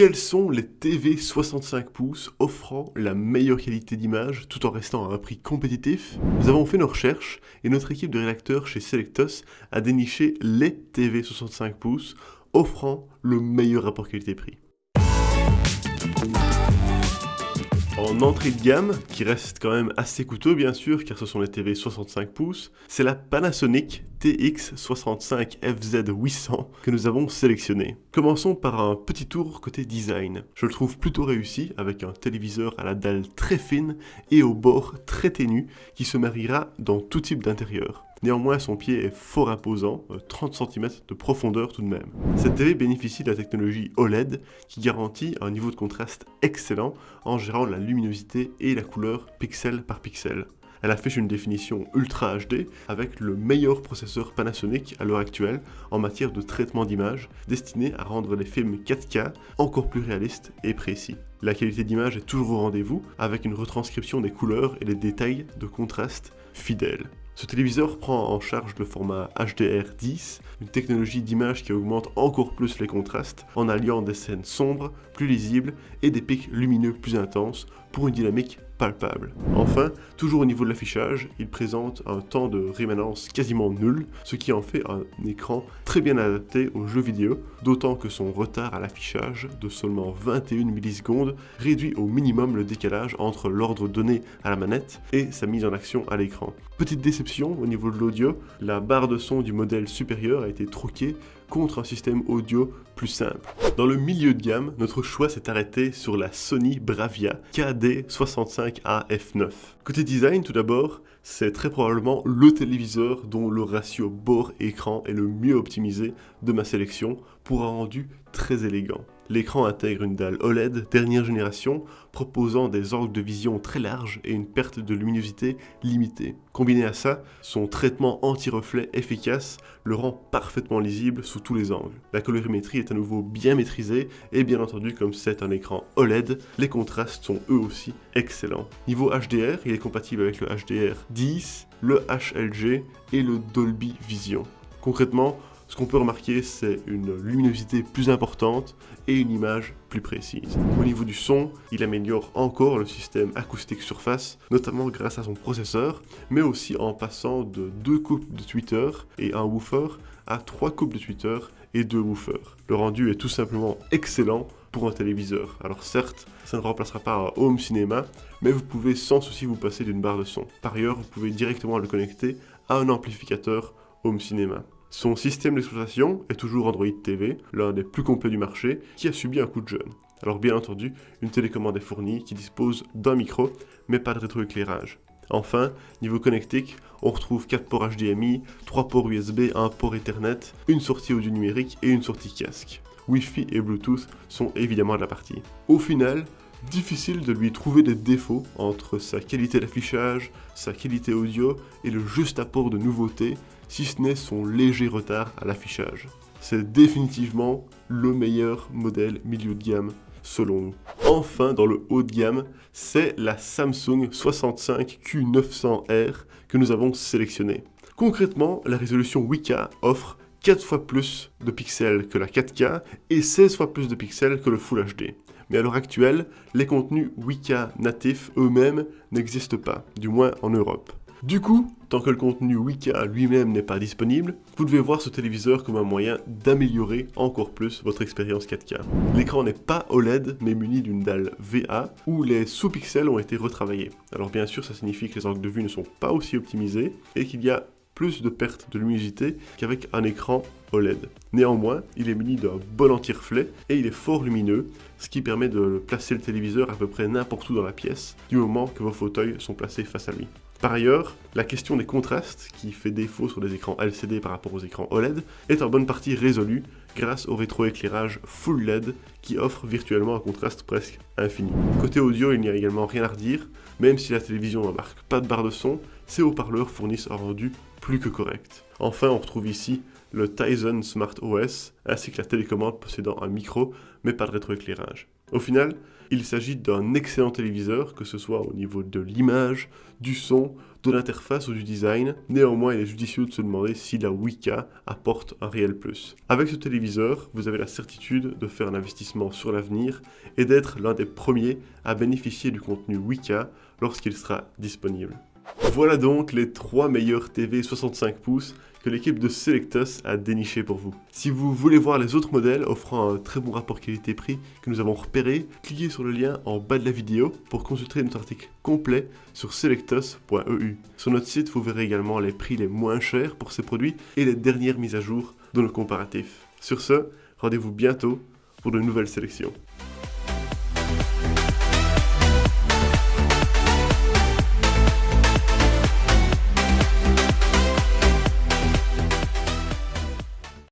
Quels sont les TV 65 pouces offrant la meilleure qualité d'image tout en restant à un prix compétitif? Nous avons fait nos recherches et notre équipe de rédacteurs chez Selectos a déniché les TV 65 pouces offrant le meilleur rapport qualité-prix. En entrée de gamme, qui reste quand même assez coûteux bien sûr, car ce sont les TV 65 pouces, c'est la Panasonic TX65FZ800 que nous avons sélectionné. Commençons par un petit tour côté design. Je le trouve plutôt réussi, avec un téléviseur à la dalle très fine et au bord très ténu, qui se mariera dans tout type d'intérieur. Néanmoins, son pied est fort imposant, 30 cm de profondeur tout de même. Cette télé bénéficie de la technologie OLED qui garantit un niveau de contraste excellent en gérant la luminosité et la couleur pixel par pixel. Elle affiche une définition Ultra HD avec le meilleur processeur Panasonic à l'heure actuelle en matière de traitement d'image, destiné à rendre les films 4K encore plus réalistes et précis. La qualité d'image est toujours au rendez-vous avec une retranscription des couleurs et des détails de contraste fidèles. Ce téléviseur prend en charge le format HDR10, une technologie d'image qui augmente encore plus les contrastes en alliant des scènes sombres, plus lisibles et des pics lumineux plus intenses pour une dynamique palpable. Enfin, toujours au niveau de l'affichage, il présente un temps de rémanence quasiment nul, ce qui en fait un écran très bien adapté aux jeux vidéo, d'autant que son retard à l'affichage de seulement 21 millisecondes réduit au minimum le décalage entre l'ordre donné à la manette et sa mise en action à l'écran. Petite déception au niveau de l'audio, la barre de son du modèle supérieur a été troquée contre un système audio plus simple. Dans le milieu de gamme, notre choix s'est arrêté sur la Sony Bravia KD65AF9. Côté design, tout d'abord, c'est très probablement le téléviseur dont le ratio bord-écran est le mieux optimisé de ma sélection pour un rendu très élégant. L'écran intègre une dalle OLED dernière génération, proposant des angles de vision très larges et une perte de luminosité limitée. Combiné à ça, son traitement anti-reflet efficace le rend parfaitement lisible sous tous les angles. La colorimétrie est à nouveau bien maîtrisée et bien entendu, comme c'est un écran OLED, les contrastes sont eux aussi excellents. Niveau HDR, il est compatible avec le HDR10, le HLG et le Dolby Vision. Concrètement, ce qu'on peut remarquer, c'est une luminosité plus importante et une image plus précise. Au niveau du son, il améliore encore le système acoustique surface, notamment grâce à son processeur, mais aussi en passant de 2 coupes de tweeters et un woofer à 3 coupes de tweeters et 2 woofers. Le rendu est tout simplement excellent pour un téléviseur. Alors certes, ça ne remplacera pas un home cinéma, mais vous pouvez sans souci vous passer d'une barre de son. Par ailleurs, vous pouvez directement le connecter à un amplificateur home cinéma. Son système d'exploitation est toujours Android TV, l'un des plus complets du marché, qui a subi un coup de jeune. Alors bien entendu, une télécommande est fournie qui dispose d'un micro, mais pas de rétroéclairage. Enfin, niveau connectique, on retrouve 4 ports HDMI, 3 ports USB, 1 port Ethernet, une sortie audio numérique et une sortie casque. Wi-Fi et Bluetooth sont évidemment de la partie. Au final, difficile de lui trouver des défauts entre sa qualité d'affichage, sa qualité audio et le juste apport de nouveautés, si ce n'est son léger retard à l'affichage. C'est définitivement le meilleur modèle milieu de gamme selon nous. Enfin, dans le haut de gamme, c'est la Samsung 65Q900R que nous avons sélectionnée. Concrètement, la résolution 8K offre 4 fois plus de pixels que la 4K et 16 fois plus de pixels que le Full HD. Mais à l'heure actuelle, les contenus 8K natifs eux-mêmes n'existent pas, du moins en Europe. Du coup, tant que le contenu 8K lui-même n'est pas disponible, vous devez voir ce téléviseur comme un moyen d'améliorer encore plus votre expérience 4K. L'écran n'est pas OLED, mais muni d'une dalle VA, où les sous-pixels ont été retravaillés. Alors bien sûr, ça signifie que les angles de vue ne sont pas aussi optimisés, et qu'il y a plus de perte de luminosité qu'avec un écran OLED. Néanmoins, il est muni d'un bon anti-reflet et il est fort lumineux, ce qui permet de placer le téléviseur à peu près n'importe où dans la pièce, du moment que vos fauteuils sont placés face à lui. Par ailleurs, la question des contrastes, qui fait défaut sur des écrans LCD par rapport aux écrans OLED, est en bonne partie résolue grâce au rétroéclairage Full LED qui offre virtuellement un contraste presque infini. Côté audio, il n'y a également rien à redire, même si la télévision n'embarque pas de barre de son, ses haut-parleurs fournissent un rendu plus que correct. Enfin, on retrouve ici le Tizen Smart OS, ainsi que la télécommande possédant un micro mais pas de rétroéclairage. Au final, il s'agit d'un excellent téléviseur, que ce soit au niveau de l'image, du son, de l'interface ou du design. Néanmoins, il est judicieux de se demander si la 8K apporte un réel plus. Avec ce téléviseur, vous avez la certitude de faire un investissement sur l'avenir et d'être l'un des premiers à bénéficier du contenu 8K lorsqu'il sera disponible. Voilà donc les 3 meilleurs TV 65 pouces que l'équipe de Selectus a déniché pour vous. Si vous voulez voir les autres modèles offrant un très bon rapport qualité-prix que nous avons repéré, cliquez sur le lien en bas de la vidéo pour consulter notre article complet sur selectus.eu. Sur notre site, vous verrez également les prix les moins chers pour ces produits et les dernières mises à jour de nos comparatifs. Sur ce, rendez-vous bientôt pour de nouvelles sélections.